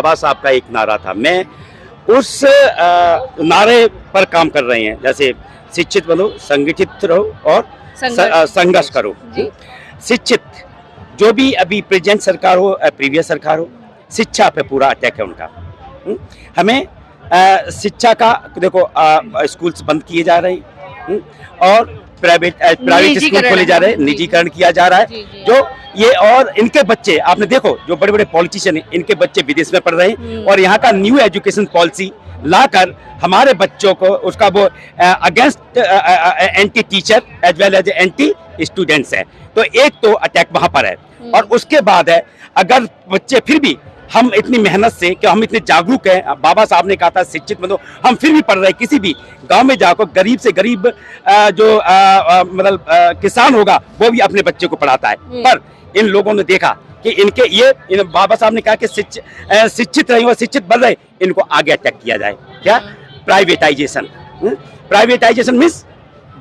बाबा साहब का एक नारा था, मैं उस नारे पर काम कर रहे हैं। जैसे शिक्षित बनो, संगठित रहो और संघर्ष करो। शिक्षित, जो भी अभी प्रेजेंट सरकार हो, प्रीवियस सरकार हो, शिक्षा पे पूरा अटैक है उनका। हमें शिक्षा का देखो, स्कूल्स बंद किए जा रहे हैं और प्राइवेट स्कूल खोले जा रहे हैं, निजीकरण किया जा रहा है। जो ये और इनके बच्चे, आपने देखो जो बड़े बड़े पॉलिटिशियन हैं, इनके बच्चे विदेश में पढ़ रहे हैं और यहाँ का न्यू एजुकेशन पॉलिसी लाकर हमारे बच्चों को उसका वो against anti teacher as well as anti students है। तो एक तो अटैक वहां पर है और उसके बाद है, अगर बच्चे फिर भी, हम इतनी मेहनत से, कि हम इतने जागरूक हैं, बाबा साहब ने कहा था शिक्षित बनो, हम फिर भी पढ़ रहे हैं। किसी भी गांव में जाकर गरीब से गरीब जो मतलब किसान होगा वो भी अपने बच्चे को पढ़ाता है। पर इन लोगों ने देखा कि इन बाबा साहब ने कहा कि शिक्षित रहे और शिक्षित बन रहे, इनको आगे अटैक किया जाए। क्या? प्राइवेटाइजेशन। प्राइवेटाइजेशन मीन्स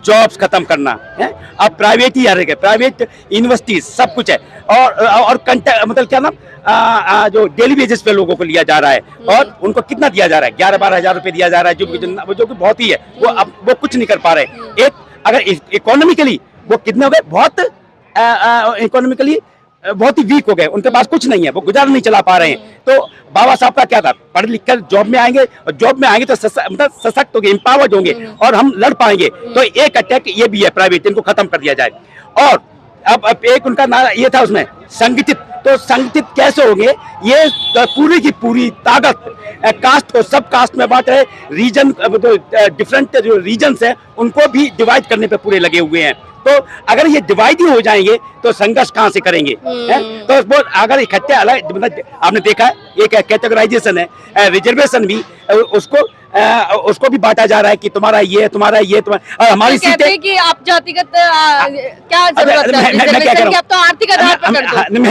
जॉब्स खत्म करना है। अब प्राइवेट ही आ रहे, प्राइवेट यूनिवर्सिटीज सब कुछ है और मतलब क्या नाम, जो डेली बेसिस पे लोगों को लिया जा रहा है और उनको कितना दिया जा रहा है, 11-12 हज़ार रुपए दिया जा रहा है, जो कि बहुत ही है। वो कुछ नहीं कर पा रहे। एक अगर इकोनॉमिकली वो कितने हो गए, बहुत इकोनॉमिकली बहुत ही वीक हो गए, उनके पास कुछ नहीं है, वो गुजारा नहीं चला पा रहे हैं। तो बाबा साहब का क्या था, पढ़ लिख कर जॉब में आएंगे और जॉब में आएंगे तो मतलब सशक्त होंगे, एम्पावर्ड होंगे और हम लड़ पाएंगे। तो एक अटैक ये भी है, प्राइवेट, इनको खत्म कर दिया जाए। और अब एक उनका नारा ये था उसमें, संगठित। तो संगठित कैसे होंगे? ये पूरी की पूरी ताकत कास्ट को सब कास्ट में बांट रहे, रीजन डिफरेंट जो रीजन्स है उनको भी डिवाइड करने पे पूरे लगे हुए हैं। तो अगर ये डिवाइड ही हो जाएंगे तो संघर्ष कहां से करेंगे? तो अगर इकट्ठे अलग, मतलब आपने देखा है एक कैटेगराइजेशन है, रिजर्वेशन भी उसको भी बांटा जा रहा है कि तुम्हारा ये, तुम्हारा ये, तुम्हारा। और हमारी सीटें कि आप जातिगत क्या जरूरत है, आप तो आर्थिक आधार पर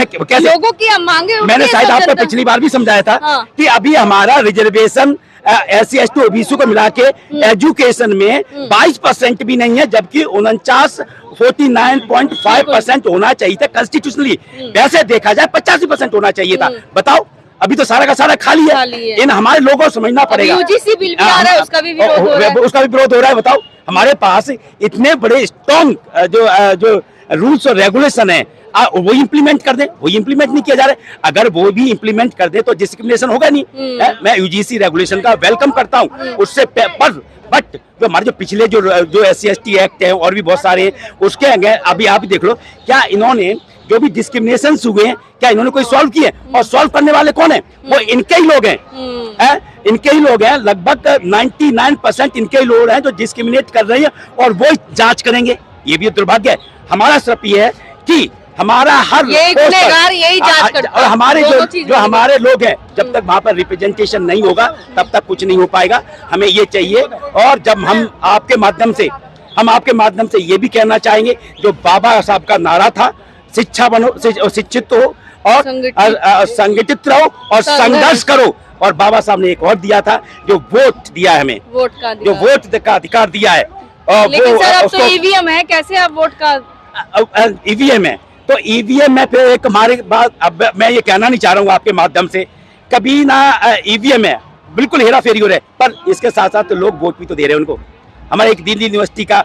करते हो। लोगों की हम मांगे, मैंने शायद आपको पिछली बार भी समझाया था कि अभी हमारा रिजर्वेशन SC ST OBC को मिला के एजुकेशन में 22% भी नहीं है, जबकि 49.5% होना चाहिए था कॉन्स्टिट्यूशनली। वैसे देखा जाए 85% होना चाहिए था। बताओ, अभी तो सारा का सारा खाली है। इन हमारे लोगों को समझना पड़ेगा। यूजीसी बिल भी आ रहा है, उसका भी विरोध हो रहा है। बताओ, हमारे पास इतने बड़े स्ट्रॉन्ग जो रूल्स और रेगुलेशन है, वो इम्प्लीमेंट कर दे, वो इम्प्लीमेंट नहीं किया जा रहा है। अगर वो भी इम्प्लीमेंट कर दे तो डिस्क्रिमिनेशन होगा नहीं। मैं यूजीसी रेगुलेशन का वेलकम करता हूँ उससे, बट जो हमारे जो पिछले जो SC ST एक्ट है और भी बहुत सारे हैं, उसके अभी आप देख लो, क्या इन्होंने जो भी डिस्क्रिमिनेशन हुए हैं, क्या इन्होंने कोई सॉल्व किए? और सॉल्व करने वाले कौन है? वो इनके ही लोग हैं। इनके ही लोग हैं, लगभग 99% इनके ही लोग हैं जो डिस्क्रिमिनेट कर रहे हैं और वो जांच करेंगे। ये भी दुर्भाग्य है। हमारा सिर्फ ये है कि हमारा हर यही जांच करता है। और हमारे जो हमारे लोग हैं, जब तक वहां पर रिप्रेजेंटेशन नहीं होगा तब तक कुछ नहीं हो पाएगा। हमें ये चाहिए। और जब हम आपके माध्यम से ये भी कहना चाहेंगे, जो बाबा साहब का नारा था, शिक्षा बनो, शिक्षित हो और संगठित रहो और संघर्ष करो। और बाबा साहब ने एक और दिया था, जो वोट दिया है हमें, जो वोट का अधिकार दिया है। और लेकिन सर अब तो ईवीएम है, कैसे आप वोट का? ईवीएम है तो ईवीएम में फिर एक हमारे बात, अब मैं ये कहना नहीं चाह रहा हूँ आपके माध्यम से, कभी ना ईवीएम है बिल्कुल हेरा फेरी हो रहा है, पर इसके साथ साथ तो लोग वोट भी तो दे रहे हैं उनको। हमारे एक दिल्ली यूनिवर्सिटी का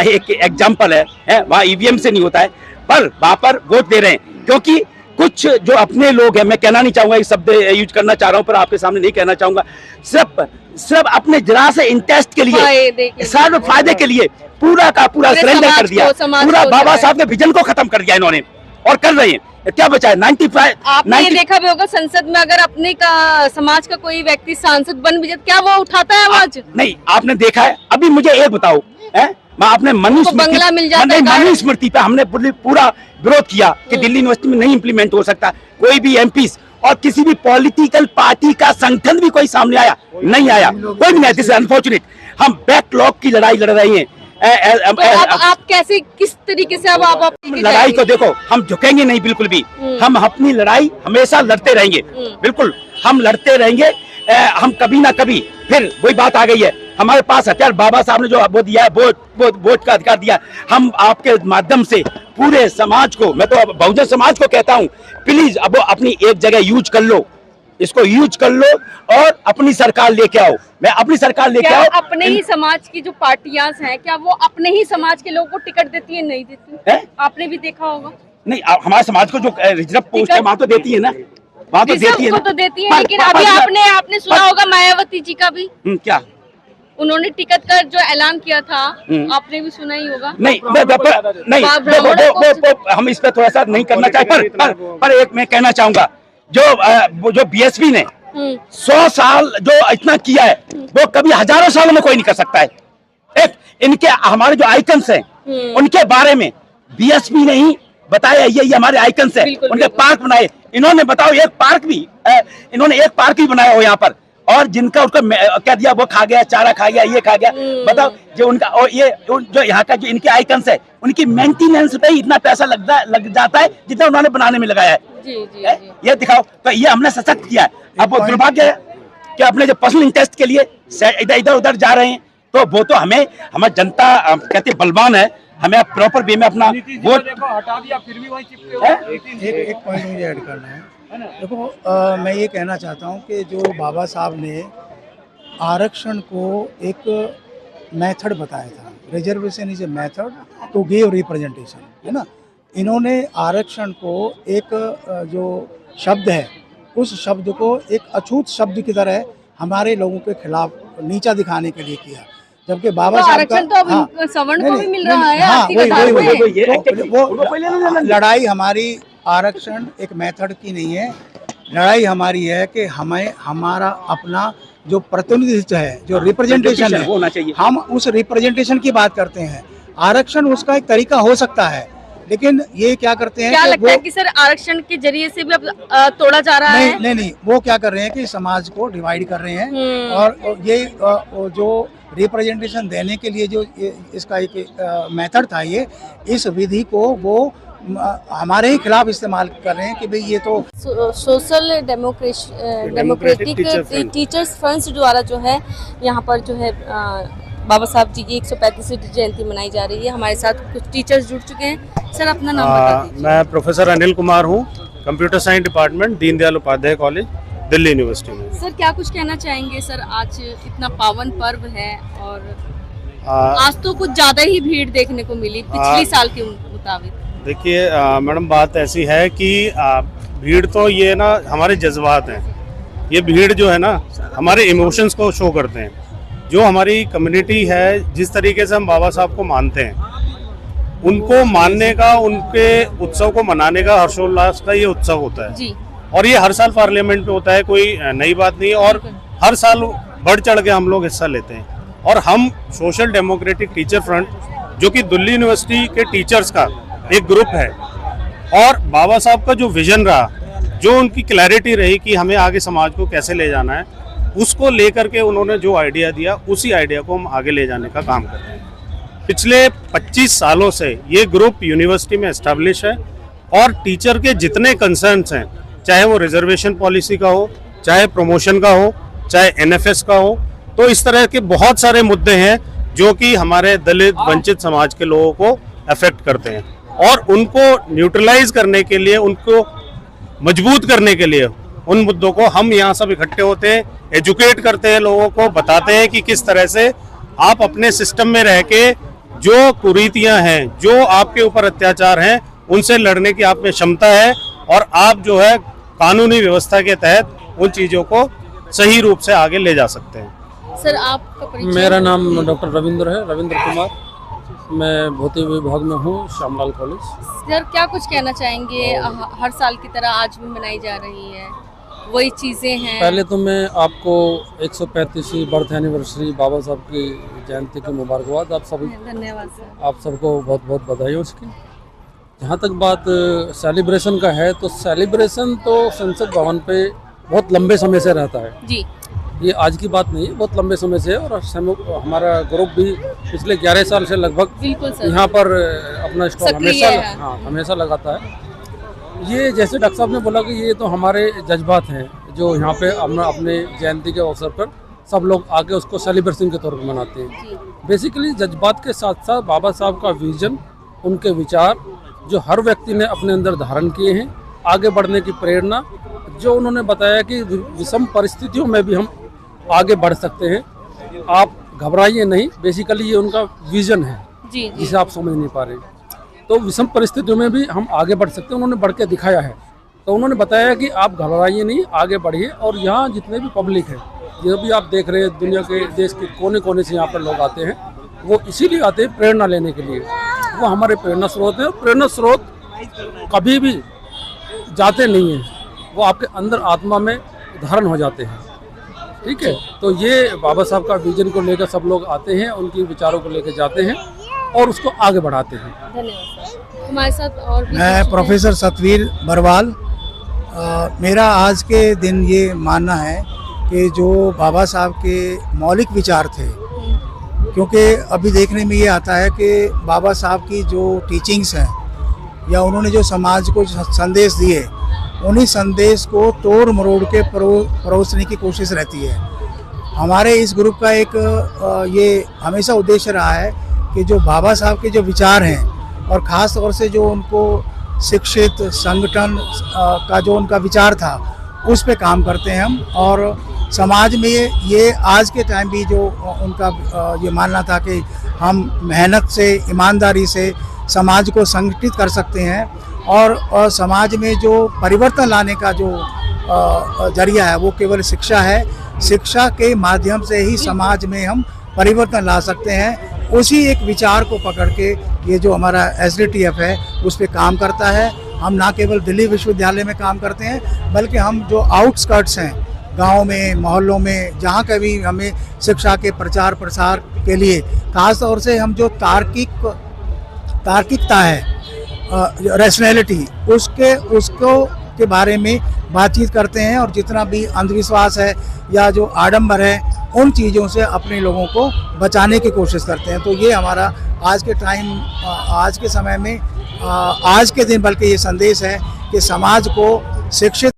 एक एग्जाम्पल है, वहाँ ईवीएम से नहीं होता है, पर वहां पर वोट दे रहे हैं। क्योंकि कुछ जो अपने लोग हैं, मैं कहना नहीं चाहूंगा, इस शब्द यूज करना चाह रहा हूं पर आपके सामने नहीं कहना चाहूंगा, सिर्फ अपने जरा से इंटरेस्ट के लिए, सारे फायदे के लिए पूरा का पूरा सरेंडर कर दिया। पूरा बाबा साहब के विजन को खत्म कर दिया इन्होंने और कर रहे हैं। क्या बचा है? 95। आपने ये देखा भी होगा, संसद में अगर अपने का समाज का कोई व्यक्ति सांसद बन भी जाए, क्या वो उठाता है आवाज? नहीं, आपने देखा है। अभी मुझे एक बताओ, आपने मनुस्मृति पे हमने पूरा विरोध किया कि दिल्ली यूनिवर्सिटी में नहीं इंप्लीमेंट हो सकता। कोई भी एमपीस और किसी भी पॉलिटिकल पार्टी का संगठन भी कोई सामने आया नहीं, आया कोई भी नहीं। This is unfortunate. हम बैकलॉग की लड़ाई लड़ रहे हैं। तो आप कैसे, किस तरीके से अब आप लड़ाई को देखो, हम झुकेंगे नहीं बिल्कुल भी। हम अपनी लड़ाई हमेशा लड़ते रहेंगे, बिल्कुल हम लड़ते रहेंगे। हम कभी ना कभी, फिर वही बात आ गई है, हमारे पास हथियार बाबा साहब ने जो वो दिया है, वोट का अधिकार दिया। हम आपके माध्यम से पूरे समाज को, मैं तो बहुजन समाज को कहता हूं, प्लीज अब अपनी एक जगह यूज कर लो, इसको यूज कर लो और अपनी सरकार लेके आओ। मैं अपनी सरकार लेके क्या आओ। अपने ही समाज की जो पार्टियां हैं, क्या वो अपने ही समाज के लोगों को टिकट देती है, नहीं देती है? आपने भी देखा होगा। नहीं, हमारे समाज को जो रिजर्व पोस्ट है वहाँ तो देती है ना, वहाँ तो देती है को ना। तो देती है, लेकिन अभी आपने सुना होगा मायावती जी का भी, क्या उन्होंने टिकट का जो ऐलान किया था, आपने भी सुना ही होगा। नहीं, वो हम इस पे थोड़ा सा नहीं करना चाहिए, पर एक मैं कहना चाहूंगा, जो बीएसपी ने 100 साल जो इतना किया है वो कभी हजारों सालों में कोई नहीं कर सकता है। एक इनके हमारे जो आइकन्स हैं उनके बारे में बीएसपी ने ही बताया, ये हमारे आइकन्स हैं, उनके पार्क बनाए इन्होंने। बताओ, एक पार्क भी इन्होंने एक पार्क भी बनाया हो यहाँ पर, और जिनका उसको क्या दिया, वो खा गया, चारा खा गया, ये खा गया। बताओ, जो उनका और ये जो यहाँ का जो इनके आइकन्स है उनकी मेंटेनेंस पे ही इतना पैसा लग जाता है जितना उन्होंने बनाने में लगाया है। जी। ये दिखाओ, तो ये हमने सशक्त किया है। अब वो दुर्भाग्य है कि अपने जो पर्सनल इंटरेस्ट के लिए इधर उधर जा रहे हैं, तो वो तो हमारी जनता कहती है बलवान है, हमें प्रॉपर वे में अपना वोट हटा दिया, फिर भी वही चिपके हुए। एक पॉइंट मुझे ऐड करना है। देखो, मैं ये कहना चाहता हूँ कि जो बाबा साहब ने आरक्षण को एक मेथड बताया था, reservation is a method to give representation, है ना। इन्होंने आरक्षण को एक जो शब्द है उस शब्द को एक अछूत शब्द की तरह हमारे लोगों के खिलाफ नीचा दिखाने के लिए किया, जबकि बाबा साहब का तो सवर्ण को भी मिल रहा है। हाँ, वो लड़ाई हमारी आरक्षण एक मेथड की नहीं है, लड़ाई हमारी है कि हमें हमारा अपना जो प्रतिनिधित्व है, जो रिप्रेजेंटेशन है, होना चाहिए। हम उस रिप्रेजेंटेशन की बात करते हैं। आरक्षण उसका एक तरीका हो सकता है, लेकिन ये क्या करते हैं, क्या लगता है कि सर आरक्षण के जरिए से भी अब तोड़ा जा रहा है? नहीं, वो क्या कर रहे हैं कि समाज को डिवाइड कर रहे हैं, और ये जो रिप्रेजेंटेशन देने के लिए जो इसका एक मेथड था, ये इस विधि को वो हमारे ही खिलाफ इस्तेमाल कर रहे हैं कि भाई ये तो सोशल डेमोक्रेटिक टीचर्स फ्रंट द्वारा जो है यहाँ पर जो है बाबा साहब जी की 135वीं जयंती मनाई जा रही है। हमारे साथ कुछ टीचर्स जुड़ चुके हैं। सर, अपना नाम बता दीजिए। मैं प्रोफेसर अनिल कुमार हूँ, computer science department, Deendayal Upadhyay College, Delhi University में। सर, क्या कुछ कहना चाहेंगे? सर, आज इतना पावन पर्व है और आज तो कुछ ज्यादा ही भीड़ देखने को मिली पिछले साल के मुताबिक। देखिए मैडम, बात ऐसी है कि भीड़ तो ये ना हमारे जज्बात हैं, ये भीड़ जो है ना हमारे इमोशंस को शो करते हैं। जो हमारी कम्युनिटी है, जिस तरीके से हम बाबा साहब को मानते हैं, उनको मानने का, उनके उत्सव को मनाने का, हर्षोल्लास का ये उत्सव होता है जी। और ये हर साल पार्लियामेंट में होता है, कोई नई बात नहीं है, और हर साल बढ़ चढ़ के हम लोग हिस्सा लेते हैं। और हम सोशल डेमोक्रेटिक टीचर फ्रंट, जो कि दिल्ली यूनिवर्सिटी के टीचर्स का एक ग्रुप है, और बाबा साहब का जो विजन रहा, जो उनकी क्लैरिटी रही कि हमें आगे समाज को कैसे ले जाना है, उसको लेकर के उन्होंने जो आइडिया दिया, उसी आइडिया को हम आगे ले जाने का काम कर रहे हैं। पिछले 25 सालों से ये ग्रुप यूनिवर्सिटी में एस्टैब्लिश है, और टीचर के जितने कंसर्न्स हैं, चाहे वो रिजर्वेशन पॉलिसी का हो, चाहे प्रमोशन का हो, चाहे एनएफएस का हो, तो इस तरह के बहुत सारे मुद्दे हैं जो कि हमारे दलित वंचित समाज के लोगों को अफेक्ट करते हैं, और उनको न्यूट्रलाइज करने के लिए, उनको मजबूत करने के लिए, उन मुद्दों को हम यहाँ सब इकट्ठे होते हैं, एजुकेट करते हैं, लोगों को बताते हैं कि किस तरह से आप अपने सिस्टम में रह के जो कुरीतियाँ हैं, जो आपके ऊपर अत्याचार हैं, उनसे लड़ने की आप में क्षमता है, और आप जो है कानूनी व्यवस्था के तहत उन चीज़ों को सही रूप से आगे ले जा सकते हैं। सर, आपका परिचय? मेरा नाम डॉक्टर रविंद्र है, रविंद्र कुमार। मैं भौतिक विभाग में हूँ, श्यामलाल कॉलेज। सर, क्या कुछ कहना चाहेंगे? हर साल की तरह आज भी मनाई जा रही है, वही चीज़ें हैं। पहले तो मैं आपको 135वीं बर्थ एनिवर्सरी बाबा साहब की जयंती की मुबारकबाद। आप सभी, धन्यवाद सर। आप सबको बहुत बहुत बधाई हो उसकी। जहाँ तक बात सेलिब्रेशन का है, तो सेलिब्रेशन तो संसद भवन पे बहुत लंबे समय से रहता है जी। ये आज की बात नहीं है, बहुत लंबे समय से है, और हमारा ग्रुप भी पिछले 11 साल से लगभग यहाँ पर अपना स्टॉल हमेशा लगाता है। ये जैसे डॉक्टर साहब ने बोला कि ये तो हमारे जज्बात हैं, जो यहाँ पे हम अपने जयंती के अवसर पर सब लोग आके उसको सेलिब्रेशन के तौर पर मनाते हैं। बेसिकली जज्बात के साथ साथ बाबा साहब का विजन, उनके विचार जो हर व्यक्ति ने अपने अंदर धारण किए हैं, आगे बढ़ने की प्रेरणा जो उन्होंने बताया कि विषम परिस्थितियों में भी हम आगे बढ़ सकते हैं, आप घबराइए नहीं। बेसिकली ये उनका विजन है जी जिसे आप समझ नहीं पा रहे। तो विषम परिस्थितियों में भी हम आगे बढ़ सकते हैं, उन्होंने बढ़ के दिखाया है। तो उन्होंने बताया कि आप घबराइए नहीं, आगे बढ़िए। और यहाँ जितने भी पब्लिक है, जो भी आप देख रहे हैं, दुनिया के देश के कोने कोने से यहाँ पर लोग आते हैं, वो इसीलिए आते हैं प्रेरणा लेने के लिए। वो हमारे प्रेरणा स्रोत है। प्रेरणा स्रोत कभी भी जाते नहीं हैं, वो आपके अंदर आत्मा में धारण हो जाते हैं। ठीक है, तो ये बाबा साहब का विजन को लेकर सब लोग आते हैं, उनकी विचारों को लेकर जाते हैं और उसको आगे बढ़ाते हैं। धन्यवाद सर। हमारे साथ और भी मैं प्रोफेसर सतवीर बरवाल। मेरा आज के दिन ये मानना है कि जो बाबा साहब के मौलिक विचार थे, क्योंकि अभी देखने में ये आता है कि बाबा साहब की जो टीचिंग्स हैं या उन्होंने जो समाज को संदेश दिए, उन्हीं संदेश को तोड़ मरोड़ के परोसने की कोशिश रहती है। हमारे इस ग्रुप का एक ये हमेशा उद्देश्य रहा है कि जो बाबा साहब के जो विचार हैं और ख़ास तौर से जो उनको शिक्षित संगठन का जो उनका विचार था, उस पे काम करते हैं हम। और समाज में ये आज के टाइम भी जो उनका ये मानना था कि हम मेहनत से, ईमानदारी से समाज को संगठित कर सकते हैं और समाज में जो परिवर्तन लाने का जो जरिया है वो केवल शिक्षा है। शिक्षा के माध्यम से ही समाज में हम परिवर्तन ला सकते हैं। उसी एक विचार को पकड़ के ये जो हमारा SDTF है उस पे काम करता है। हम ना केवल दिल्ली विश्वविद्यालय में काम करते हैं, बल्कि हम जो आउटस्कर्ट्स हैं, गाँव में, मोहल्लों में, जहाँ कभी हमें शिक्षा के प्रचार प्रसार के लिए खास तौर से हम जो तार्किकता है, रैशनैलिटी, उसको के बारे में बातचीत करते हैं और जितना भी अंधविश्वास है या जो आडंबर है, उन चीज़ों से अपने लोगों को बचाने की कोशिश करते हैं। तो ये हमारा आज के टाइम, आज के समय में, आज के दिन बल्कि ये संदेश है कि समाज को शिक्षित